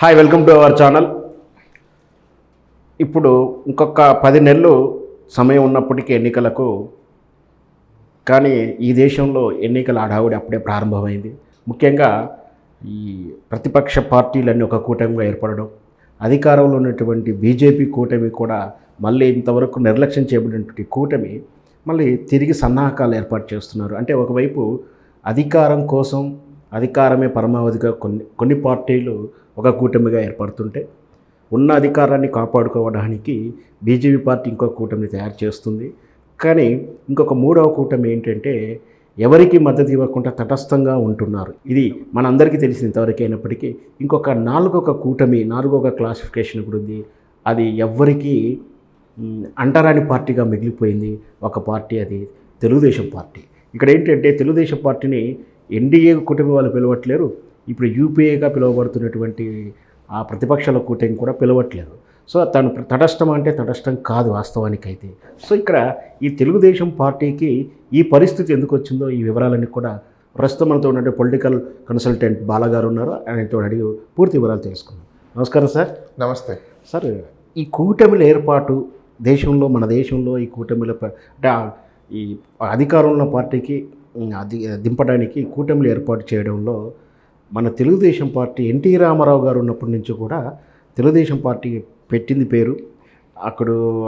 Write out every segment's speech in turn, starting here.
Hi, welcome to our channel. ఇప్పుడు ఇంకొక 10 నెలలు సమయం ఉన్నప్పటికీ ఎన్నికలకు, కానీ ఈ దేశంలో ఎన్నికల హడావుడి అప్పుడే ప్రారంభమైంది. ముఖ్యంగా ఈ ప్రతిపక్ష పార్టీలన్నీ ఒక కూటమిగా ఏర్పడడం, అధికారంలో ఉన్నటువంటి బీజేపీ కూటమి కూడా మళ్ళీ ఇంతవరకు నిర్లక్ష్యం చేయబడినటువంటి కూటమి మళ్ళీ తిరిగి సన్నాహకాలు ఏర్పాటు చేస్తున్నారు. అంటే ఒకవైపు అధికారం కోసం, అధికారమే పరమావధిగా కొన్ని పార్టీలు ఒక కూటమిగా ఏర్పడుతుంటే, ఉన్న అధికారాన్ని కాపాడుకోవడానికి బీజేపీ పార్టీ ఇంకొక కూటమిని తయారు చేస్తుంది. కానీ ఇంకొక మూడవ కూటమి ఏంటంటే, ఎవరికి మద్దతు ఇవ్వకుండా తటస్థంగా ఉంటున్నారు. ఇది మనందరికీ తెలిసిన ఇంతవరకు అయినప్పటికీ ఇంకొక నాలుగొక క్లాసిఫికేషన్ కూడా ఉంది. అది ఎవ్వరికీ అంటరాని పార్టీగా మిగిలిపోయింది. ఒక పార్టీ, అది తెలుగుదేశం పార్టీ. ఇక్కడ ఏంటంటే, తెలుగుదేశం పార్టీని ఎన్డీఏ కూటమి వాళ్ళు పిలవట్లేరు. ఇప్పుడు యూపీఏగా పిలువబడుతున్నటువంటి ఆ ప్రతిపక్షాల కూటమి కూడా పిలవట్లేదు. సో తను తటస్థం అంటే తటస్థం కాదు వాస్తవానికైతే. సో ఇక్కడ ఈ తెలుగుదేశం పార్టీకి ఈ పరిస్థితి ఎందుకు వచ్చిందో ఈ వివరాలన్నీ కూడా ప్రస్తుతం మనతో ఉన్నటువంటి పొలిటికల్ కన్సల్టెంట్ బాలగారు ఉన్నారు. ఆయనతో అడిగి పూర్తి వివరాలు తెలుసుకుందాం. నమస్కారం సార్. నమస్తే సార్, ఈ కూటమిల ఏర్పాటు మన దేశంలో ఈ కూటమిల అంటే ఈ అధికారంలో పార్టీకి దింపడానికి కూటమిలు ఏర్పాటు చేయడంలో మన తెలుగుదేశం పార్టీ ఎన్టీ రామారావు గారు ఉన్నప్పటి నుంచి కూడా తెలుగుదేశం పార్టీ పెట్టింది పేరు.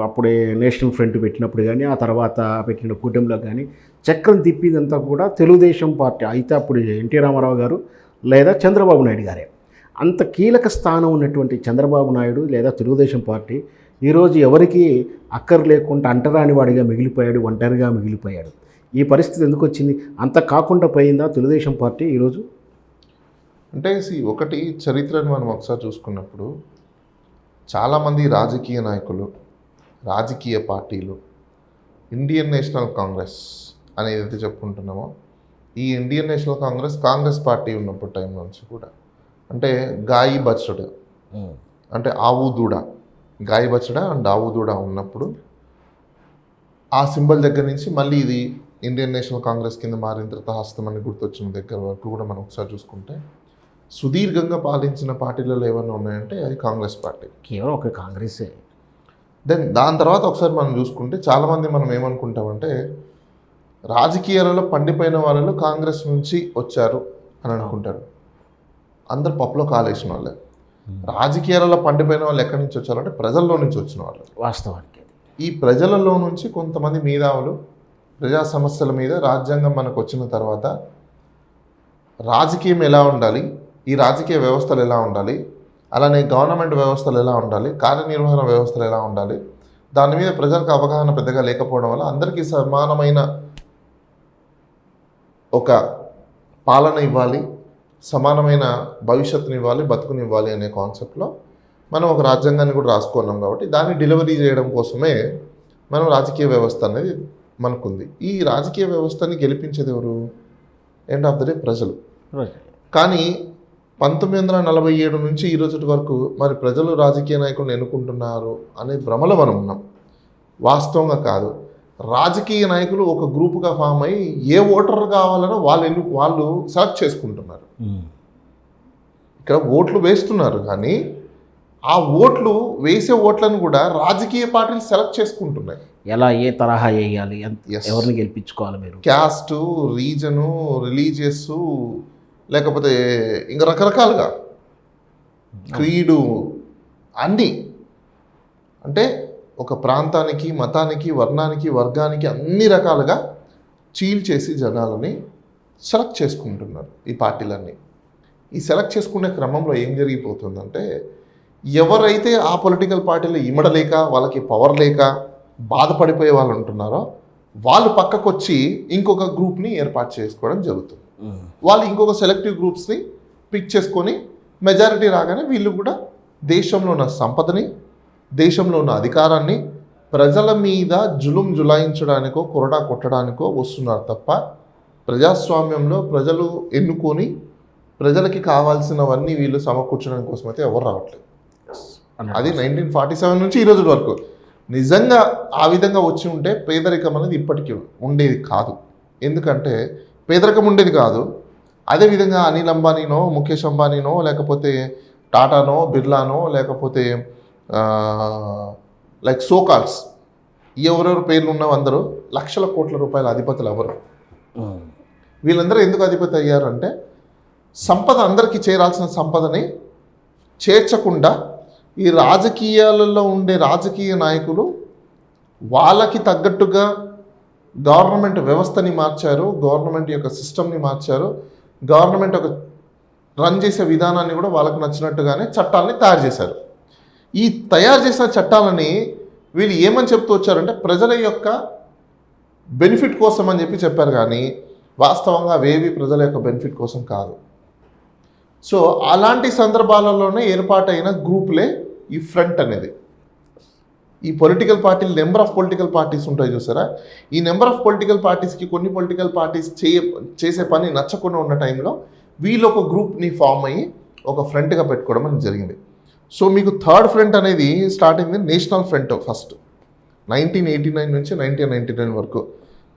అప్పుడే నేషనల్ ఫ్రంట్ పెట్టినప్పుడు కానీ, ఆ తర్వాత పెట్టిన కూటమిలో కానీ చక్రం తిప్పిందంతా కూడా తెలుగుదేశం పార్టీ. అయితే అప్పుడు ఎన్టీ రామారావు గారు లేదా చంద్రబాబు నాయుడు గారే. అంత కీలక స్థానం ఉన్నటువంటి చంద్రబాబు నాయుడు లేదా తెలుగుదేశం పార్టీ ఈరోజు ఎవరికి అక్కర లేకుండా అంటరాని వాడిగా మిగిలిపోయాడు, ఒంటరిగా మిగిలిపోయాడు. ఈ పరిస్థితి ఎందుకు వచ్చింది? అంత కాకుండా పోయిందా తెలుగుదేశం పార్టీ ఈరోజు? అంటే ఒకటి చరిత్రను మనం ఒకసారి చూసుకున్నప్పుడు చాలామంది రాజకీయ నాయకులు, రాజకీయ పార్టీలు ఇండియన్ నేషనల్ కాంగ్రెస్ అనేది ఏదైతే చెప్పుకుంటున్నామో, ఈ ఇండియన్ నేషనల్ కాంగ్రెస్ పార్టీ ఉన్నప్పుడు టైం నుంచి కూడా అంటే గాయి బచ్చడు అంటే ఆవు దూడ, గాయి బచ్చడ అండ్ ఆవు దూడ ఉన్నప్పుడు ఆ సింబల్ దగ్గర నుంచి మళ్ళీ ఇది ఇండియన్ నేషనల్ కాంగ్రెస్ కింద మారిన తర్వాత హస్తం అని గుర్తొచ్చిన దగ్గర వరకు కూడా మనం ఒకసారి చూసుకుంటే సుదీర్ఘంగా పాలించిన పార్టీలలో ఏమన్నా ఉన్నాయంటే అది కాంగ్రెస్ పార్టీ. కేవలం ఒక కాంగ్రెసే. దాని తర్వాత ఒకసారి మనం చూసుకుంటే చాలామంది మనం ఏమనుకుంటామంటే రాజకీయాలలో పండిపోయిన వాళ్ళలో కాంగ్రెస్ నుంచి వచ్చారు అని అనుకుంటారు. అందరు పప్పులో కాలేసిన వాళ్ళే. రాజకీయాలలో పండిపోయిన వాళ్ళు ఎక్కడి నుంచి వచ్చారంటే ప్రజల్లో నుంచి వచ్చిన వాళ్ళు. వాస్తవానికి ఈ ప్రజలలో నుంచి కొంతమంది మేధావులు ప్రజా సమస్యల మీద రాజ్యాంగం మనకు వచ్చిన తర్వాత రాజకీయం ఎలా ఉండాలి, ఈ రాజకీయ వ్యవస్థలు ఎలా ఉండాలి, అలానే గవర్నమెంట్ వ్యవస్థలు ఎలా ఉండాలి, కార్యనిర్వహణ వ్యవస్థలు ఎలా ఉండాలి, దాని మీద ప్రజలకు అవగాహన పెద్దగా లేకపోవడం వల్ల అందరికీ సమానమైన ఒక పాలన ఇవ్వాలి, సమానమైన భవిష్యత్తుని ఇవ్వాలి, బతుకునివ్వాలి అనే కాన్సెప్ట్లో మనం ఒక రాజ్యాంగాన్ని కూడా రాసుకున్నాం. కాబట్టి దాన్ని డెలివరీ చేయడం కోసమే మనం రాజకీయ వ్యవస్థ అనేది మనకుంది. ఈ రాజకీయ వ్యవస్థని గెలిపించేది ఎవరు? ఎండ్ ఆఫ్ ద డే ప్రజలు. కానీ 1947 నుంచి ఈ రోజు వరకు మరి ప్రజలు రాజకీయ నాయకులను ఎన్నుకుంటున్నారు అనే భ్రమలో మనం ఉన్నాం. వాస్తవంగా కాదు. రాజకీయ నాయకులు ఒక గ్రూపుగా ఫామ్ అయ్యి ఏ ఓటర్ కావాలనో వాళ్ళు సెలెక్ట్ చేసుకుంటున్నారు. ఇక్కడ ఓట్లు వేస్తున్నారు, కానీ ఆ ఓట్లు వేసే ఓట్లను కూడా రాజకీయ పార్టీలు సెలెక్ట్ చేసుకుంటున్నాయి. ఎలా, ఏ తరహా వేయాలి, ఎవరిని గెలిపించుకోవాలి, మీరు క్యాస్టు, రీజను, రిలీజియస్, లేకపోతే ఇంకా రకరకాలుగా క్రీడు అన్నీ, అంటే ఒక ప్రాంతానికి, మతానికి, వర్ణానికి, వర్గానికి అన్ని రకాలుగా చీల్చేసి జనాలని సెలెక్ట్ చేసుకుంటున్నారు ఈ పార్టీలన్నీ. ఈ సెలెక్ట్ చేసుకునే క్రమంలో ఏం జరిగిపోతుందంటే, ఎవరైతే ఆ పొలిటికల్ పార్టీలో ఇమడలేక, వాళ్ళకి పవర్ లేక బాధపడిపోయే వాళ్ళు ఉంటున్నారో వాళ్ళు పక్కకు వచ్చి ఇంకొక గ్రూప్ని ఏర్పాటు చేసుకోవడం జరుగుతుంది. వాళ్ళు ఇంకొక సెలెక్టివ్ గ్రూప్స్ని పిక్ చేసుకొని మెజారిటీ రాగానే వీళ్ళు కూడా దేశంలో ఉన్న సంపదని, దేశంలో ఉన్న అధికారాన్ని ప్రజల మీద జులాయించడానికో కొరడా కొట్టడానికో వస్తున్నారు తప్ప ప్రజాస్వామ్యంలో ప్రజలు ఎన్నుకొని ప్రజలకి కావాల్సినవన్నీ వీళ్ళు సమకూర్చడం కోసం అయితే ఎవరు రావట్లేదు. అది 1947 నుంచి ఈ రోజు వరకు. నిజంగా ఆ విధంగా వచ్చి ఉంటే పేదరికం అనేది ఇప్పటికీ ఉండేది కాదు. ఎందుకంటే పేదరికం ఉండేది కాదు. అదేవిధంగా అనిల్ అంబానీనో, ముఖేష్ అంబానీనో, లేకపోతే టాటానో బిర్లానో లేకపోతే లైక్ సోకాల్స్ ఎవరెవరు పేర్లు ఉన్నవి అందరూ లక్షల కోట్ల రూపాయల అధిపతులు ఎవరు. వీళ్ళందరూ ఎందుకు అధిపతి అయ్యారంటే సంపద అందరికీ చేరాల్సిన సంపదని చేర్చకుండా ఈ రాజకీయాలలో ఉండే రాజకీయ నాయకులు వాళ్ళకి తగ్గట్టుగా గవర్నమెంట్ వ్యవస్థని మార్చారు, గవర్నమెంట్ యొక్క సిస్టమ్ని మార్చారు, గవర్నమెంట్ ఒక రన్ చేసే విధానాన్ని కూడా వాళ్ళకు నచ్చినట్టుగానే చట్టాలని తయారు చేశారు. ఈ తయారు చేసిన చట్టాలని వీళ్ళు ఏమని చెప్తూ వచ్చారంటే ప్రజల యొక్క బెనిఫిట్ కోసం అని చెప్పారు, కానీ వాస్తవంగా అవేవి ప్రజల యొక్క బెనిఫిట్ కోసం కాదు. సో అలాంటి సందర్భాలలోనే ఏర్పాటైన గ్రూపులే ఈ ఫ్రంట్ అనేది. ఈ పొలిటికల్ పార్టీలు నెంబర్ ఆఫ్ పొలిటికల్ పార్టీస్ ఉంటాయి చూసారా, ఈ నెంబర్ ఆఫ్ పొలిటికల్ పార్టీస్కి కొన్ని పొలిటికల్ పార్టీస్ చేసే పని నచ్చకుండా ఉన్న టైంలో వీళ్ళు ఒక గ్రూప్ని ఫామ్ అయ్యి ఒక ఫ్రంట్గా పెట్టుకోవడం అనేది జరిగింది. సో మీకు థర్డ్ ఫ్రంట్ అనేది స్టార్ట్ అయింది నేషనల్ ఫ్రంట్ ఫస్ట్ 1989 నుంచి 1999 వరకు.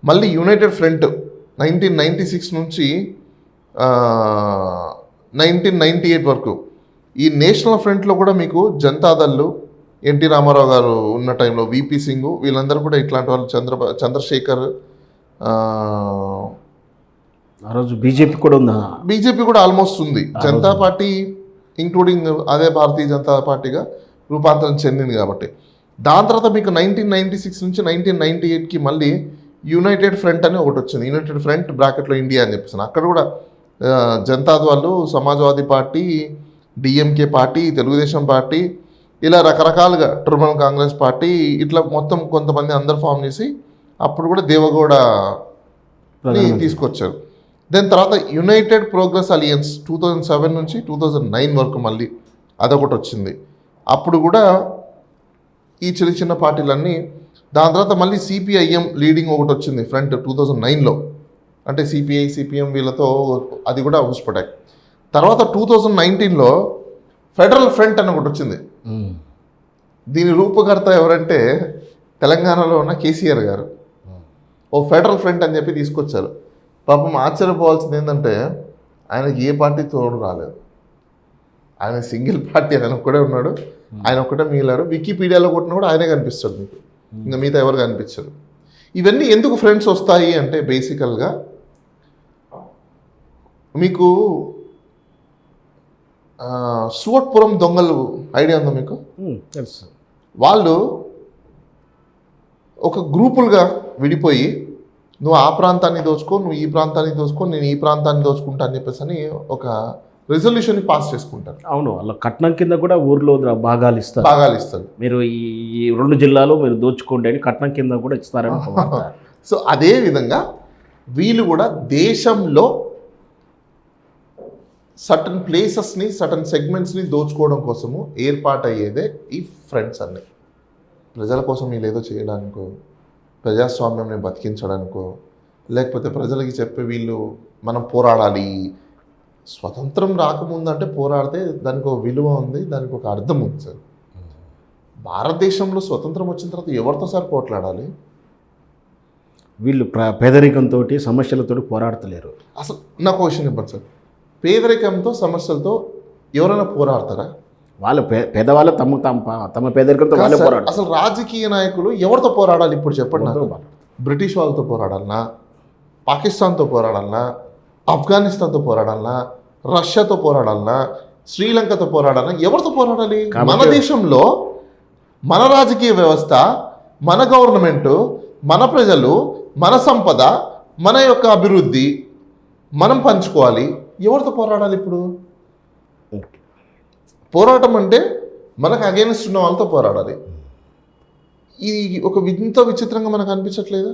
మళ్ళీ యునైటెడ్ ఫ్రంట్ 1996 నుంచి 1998 వరకు. ఈ నేషనల్ ఫ్రంట్లో కూడా మీకు జనతాదళ్ళు ఎన్టీ రామారావు గారు ఉన్న టైంలో విపి సింగ్ వీళ్ళందరూ కూడా ఇట్లాంటి వాళ్ళు చంద్రశేఖర్ ఆ రోజు బీజేపీ కూడా ఉందా? బీజేపీ కూడా ఆల్మోస్ట్ ఉంది. జనతా పార్టీ ఇంక్లూడింగ్ అదే భారతీయ జనతా పార్టీగా రూపాంతరం చెందింది కాబట్టి. దాని తర్వాత మీకు 1996 నుంచి 1998కి మళ్ళీ యునైటెడ్ ఫ్రంట్ అని ఒకటి వచ్చింది. యునైటెడ్ ఫ్రంట్ బ్రాకెట్లో ఇండియా అని చెప్పేసి అక్కడ కూడా జనతా వాళ్ళు, Samajwadi party, DMK party, Telugu Desam party ఇలా రకరకాలుగా తృణమూల్ కాంగ్రెస్ పార్టీ ఇట్లా మొత్తం కొంతమంది అందరు ఫామ్ చేసి అప్పుడు కూడా దేవగౌడని తీసుకొచ్చారు. దాని తర్వాత యునైటెడ్ ప్రోగ్రెస్ అలియన్స్ 2007 నుంచి 2009 వరకు మళ్ళీ అదొకటి వచ్చింది. అప్పుడు కూడా ఈ చిన్న చిన్న పార్టీలన్నీ. దాని తర్వాత మళ్ళీ సిపిఐఎం లీడింగ్ ఒకటి వచ్చింది ఫ్రంట్ 2009లో. అంటే సిపిఐ సిపిఎం వీళ్ళతో అది కూడా ఊసిపడ్డాయి. తర్వాత 2019లో ఫెడరల్ ఫ్రంట్ అని ఒకటి వచ్చింది. దీని రూపకర్త ఎవరంటే తెలంగాణలో ఉన్న కేసీఆర్ గారు. ఓ ఫెడరల్ ఫ్రంట్ అని చెప్పి తీసుకొచ్చారు. పాపం ఆశ్చర్యపోవాల్సింది ఏంటంటే ఆయనకి ఏ పార్టీ తోడు రాలేదు. ఆయన సింగిల్ పార్టీ, ఆయన ఒక్కడే ఉన్నాడు, ఆయన ఒక్కటే మిగిలాడు. వికీపీడియాలో కొట్టినా కూడా ఆయనే కనిపిస్తాడు మీకు, ఇంకా మిగతా ఎవరు కనిపించరు. ఇవన్నీ ఎందుకు ఫ్రెండ్స్ వస్తాయి అంటే బేసికల్గా మీకు సువట్పురం దొంగలు ఐడియా ఉందా మీకు? తెలుసు. వాళ్ళు ఒక గ్రూపులుగా విడిపోయి నువ్వు ఆ ప్రాంతాన్ని దోచుకో, నువ్వు ఈ ప్రాంతాన్ని దోచుకో, నేను ఈ ప్రాంతాన్ని దోచుకుంటా అని చెప్పేసి అని ఒక రెజల్యూషన్ పాస్ చేసుకుంటారు. అవును, వాళ్ళ కట్నం కింద కూడా ఊర్లో భాగాలు ఇస్తారు. మీరు ఈ 2 జిల్లాలు మీరు దోచుకోండి అని కట్నం కింద కూడా ఇస్తారని. సో అదే విధంగా వీళ్ళు కూడా దేశంలో సర్టన్ ప్లేసెస్ని, సర్టన్ సెగ్మెంట్స్ని దోచుకోవడం కోసము ఏర్పాటయ్యేదే ఈ ఫ్రంట్స్ అన్నీ. ప్రజల కోసం వీళ్ళేదో చేయడానికో, ప్రజాస్వామ్యంని బతికించడానికో, లేకపోతే ప్రజలకి చెప్పే వీళ్ళు మనం పోరాడాలి, స్వతంత్రం రాకముందంటే పోరాడితే దానికి ఒక విలువ ఉంది, దానికి ఒక అర్థం ఉంది సార్. భారతదేశంలో స్వతంత్రం వచ్చిన తర్వాత ఎవరితో సార్ పోట్లాడాలి? వీళ్ళు పేదరికంతో సమస్యలతో పోరాడతలేరు. అసలు నాకు క్వశ్చన్ ఇవ్వండి సార్, పేదరికంతో సమస్యలతో ఎవరైనా పోరాడతారా? వాళ్ళు పేదవాళ్ళు తమ పేదరికంతో వాళ్ళే పోరాడారు. అసలు రాజకీయ నాయకులు ఎవరితో పోరాడాలి ఇప్పుడు చెప్పండి నాకు? బ్రిటిష్ వాళ్ళతో పోరాడాలన్నా, పాకిస్తాన్తో పోరాడాలన్నా, ఆఫ్ఘనిస్తాన్తో పోరాడాలన్నా, రష్యాతో పోరాడాలన్నా, శ్రీలంకతో పోరాడాలన్నా, ఎవరితో పోరాడాలి? మన దేశంలో మన రాజకీయ వ్యవస్థ, మన గవర్నమెంటు, మన ప్రజలు, మన సంపద, మన యొక్క అభివృద్ధి మనం పంచుకోవాలి. ఎవరితో పోరాడాలి ఇప్పుడు? పోరాటం అంటే మనకు అగేన్స్ట్ ఉన్న వాళ్ళతో పోరాడాలి. ఇది ఒక ఇంత విచిత్రంగా మనకు అనిపించట్లేదా?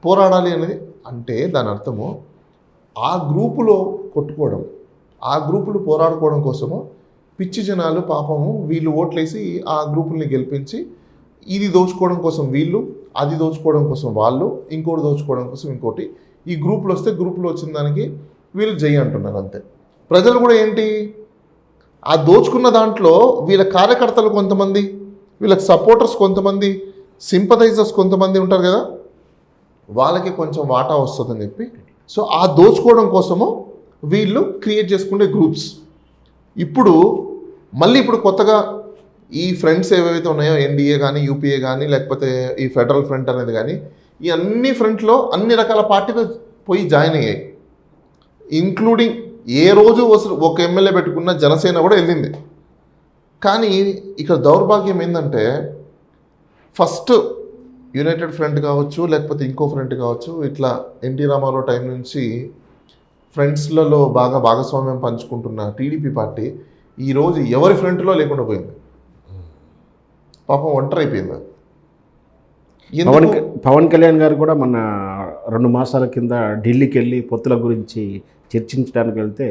పోరాడాలి అనేది అంటే దాని అర్థము ఆ గ్రూపులో కొట్టుకోవడం, ఆ గ్రూపులు పోరాడుకోవడం కోసము పిచ్చి జనాలు పాపము వీళ్ళు ఓట్లేసి ఆ గ్రూపుల్ని గెలిపించి ఇది దోచుకోవడం కోసం వీళ్ళు, అది దోచుకోవడం కోసం వాళ్ళు, ఇంకోటి దోచుకోవడం కోసం ఇంకోటి. ఈ గ్రూపులు వస్తే గ్రూపులు వచ్చిన దానికి వీళ్ళు జై అంటున్నారు అంతే. ప్రజలు కూడా ఏంటి, ఆ దోచుకున్న దాంట్లో వీళ్ళ కార్యకర్తలు కొంతమంది, వీళ్ళకి సపోర్టర్స్ కొంతమంది, సింపథైజర్స్ కొంతమంది ఉంటారు కదా, వాళ్ళకి కొంచెం వాటా వస్తుందని చెప్పి సో ఆ దోచుకోవడం కోసము వీళ్ళు క్రియేట్ చేసుకునే గ్రూప్స్. ఇప్పుడు మళ్ళీ ఇప్పుడు కొత్తగా ఈ ఫ్రంట్స్ ఏవైతే ఉన్నాయో ఎన్డీఏ కానీ యూపీఏ కానీ లేకపోతే ఈ ఫెడరల్ ఫ్రంట్ అనేది కానీ ఈ అన్ని ఫ్రంట్లో అన్ని రకాల పార్టీలు పోయి జాయిన్ అయ్యాయి. ఇంక్లూడింగ్ ఏ రోజు ఒక ఎమ్మెల్యే పెట్టుకున్న జనసేన కూడా వెళ్ళింది. కానీ ఇక్కడ దౌర్భాగ్యం ఏంటంటే ఫస్ట్ యునైటెడ్ ఫ్రంట్ కావచ్చు లేకపోతే ఇంకో ఫ్రంట్ కావచ్చు, ఇట్లా ఎన్టీ రామారావు టైం నుంచి ఫ్రంట్స్లలో బాగా భాగస్వామ్యం పంచుకుంటున్న టీడీపీ పార్టీ ఈరోజు ఎవరి ఫ్రంట్లో లేకుండా పోయింది. పాపం ఒంటరి అయిపోయింది. పవన్ కళ్యాణ్ గారు కూడా మన 2 మాసాల కింద ఢిల్లీకి వెళ్ళి పొత్తుల గురించి చర్చించడానికి వెళ్తే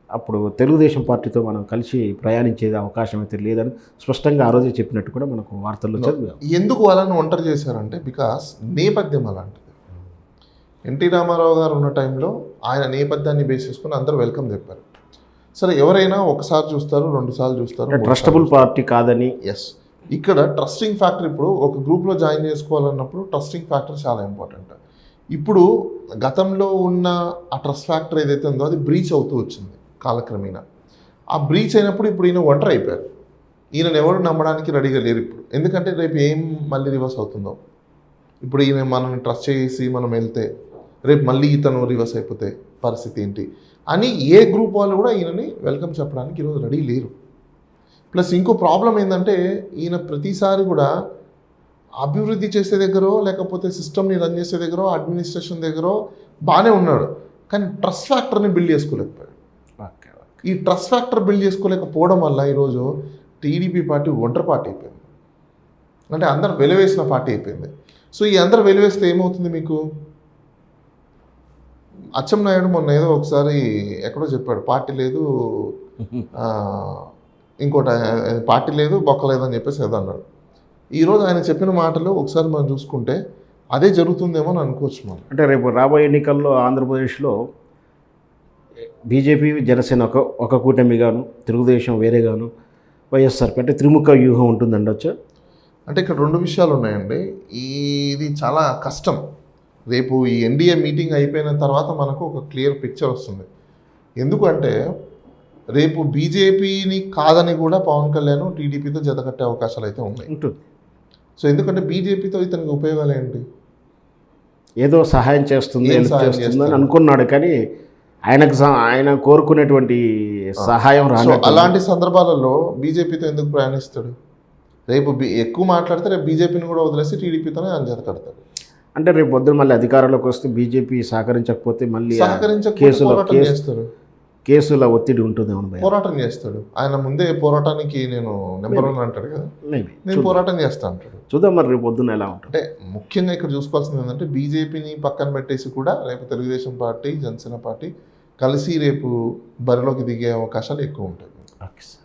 అప్పుడు తెలుగుదేశం పార్టీతో మనం కలిసి ప్రయాణించేది అవకాశం అయితే లేదని స్పష్టంగా ఆ రోజే చెప్పినట్టు కూడా మనకు వార్తల్లో చదివాం. ఎందుకు వాళ్ళని ఒంటరి చేశారంటే బికాస్ నేపథ్యం అలాంటిది. ఎన్టీ రామారావు గారు ఉన్న టైంలో ఆయన నేపథ్యాన్ని బేస్ చేసుకుని అందరూ వెల్కమ్ చెప్పారు. సరే ఎవరైనా ఒకసారి చూస్తారు, 2 సార్లు చూస్తారు, ట్రస్టబుల్ పార్టీ కాదని. ఎస్, ఇక్కడ ట్రస్టింగ్ ఫ్యాక్టర్ ఇప్పుడు ఒక గ్రూప్లో జాయిన్ చేసుకోవాలన్నప్పుడు ట్రస్టింగ్ ఫ్యాక్టర్ చాలా ఇంపార్టెంట్. ఇప్పుడు గతంలో ఉన్న ఆ ట్రస్ట్ ఫ్యాక్టర్ ఏదైతే ఉందో అది బ్రీచ్ అవుతూ వచ్చింది కాలక్రమేణా. ఆ బ్రీచ్ అయినప్పుడు ఇప్పుడు ఈయన ఒంటరి అయిపోయారు. ఈయనను ఎవరు నమ్మడానికి రెడీగా లేరు ఇప్పుడు. ఎందుకంటే రేపు ఏం మళ్ళీ రివర్స్ అవుతుందో. ఇప్పుడు ఈయన మనల్ని ట్రస్ట్ చేసి మనం వెళ్తే రేపు మళ్ళీ ఇతను రివర్స్ అయిపోతే పరిస్థితి ఏంటి అని ఏ గ్రూప్ వాళ్ళు కూడా ఈయనని వెల్కమ్ చెప్పడానికి ఈరోజు రెడీ లేరు. ప్లస్ ఇంకో ప్రాబ్లం ఏంటంటే ఈయన ప్రతిసారి కూడా అభివృద్ధి చేసే దగ్గర లేకపోతే సిస్టమ్ని రన్ చేసే దగ్గర అడ్మినిస్ట్రేషన్ దగ్గర బాగానే ఉన్నాడు, కానీ ట్రస్ట్ ఫ్యాక్టర్ని బిల్డ్ చేసుకోలేకపోయాడు. ఈ ట్రస్ట్ ఫ్యాక్టర్ బిల్డ్ చేసుకోలేకపోవడం వల్ల ఈరోజు టీడీపీ పార్టీ ఒంటరి పార్టీ అయిపోయింది. అంటే అందరు వెలువేసిన పార్టీ అయిపోయింది. సో ఈ అందరు వెలువేస్తే ఏమవుతుంది మీకు? అచ్చెన్నాయుడు మొన్న ఏదో ఒకసారి ఎక్కడో చెప్పాడు, పార్టీ లేదు ఇంకోటి పార్టీ లేదు బొక్క లేదని చెప్పేసి ఏదో అన్నాడు. ఈరోజు ఆయన చెప్పిన మాటలు ఒకసారి మనం చూసుకుంటే అదే జరుగుతుందేమో అని అనుకోవచ్చు మనం. అంటే రేపు రాబోయే ఎన్నికల్లో ఆంధ్రప్రదేశ్లో బీజేపీ జనసేన ఒక కూటమిగాను, తెలుగుదేశం వేరేగాను, వైఎస్ఆర్ అంటే త్రిముఖ వ్యూహం ఉంటుందండొచ్చు. అంటే ఇక్కడ 2 విషయాలు ఉన్నాయండి. ఇది చాలా కష్టం. రేపు ఈ ఎన్డీఏ మీటింగ్ అయిపోయిన తర్వాత మనకు ఒక క్లియర్ పిక్చర్ వస్తుంది. ఎందుకంటే రేపు బీజేపీని కాదని కూడా పవన్ కళ్యాణ్ టీడీపీతో జతకట్టే అవకాశాలు అయితే ఉన్నాయి. సో ఎందుకంటే బీజేపీతో ఇతనికి ఉపయోగాలు ఏంటి? ఏదో సహాయం చేస్తుంది అని అనుకున్నాడు, కానీ ఆయన కోరుకునేటువంటి సహాయం రాలేదు. అలాంటి సందర్భాలలో బీజేపీతో ఎందుకు ప్రయాణిస్తాడు? రేపు ఎక్కువ మాట్లాడితే రేపు బీజేపీని కూడా వదిలేసి టీడీపీతోనే ఆయన జత కడతాడు. అంటే రేపు పొద్దున మళ్ళీ అధికారంలోకి వస్తే బీజేపీ సహకరించకపోతే మళ్ళీ కేసుల ఒత్తిడి ఉంటుంది. పోరాటం చేస్తాడు ఆయన. ముందే పోరాటానికి నేను నెంబర్ 1 అంటాడు కదా, నేను పోరాటం చేస్తా అంటాడు. చూద్దాం మరి రేపు పొద్దున ఎలా ఉంటుంది. అంటే ముఖ్యంగా ఇక్కడ చూసుకోవాల్సింది ఏంటంటే బీజేపీని పక్కన పెట్టేసి కూడా రేపు తెలుగుదేశం పార్టీ, జనసేన పార్టీ కలిసి రేపు బరిలోకి దిగే అవకాశాలు ఎక్కువ ఉంటాయి. Okay sir.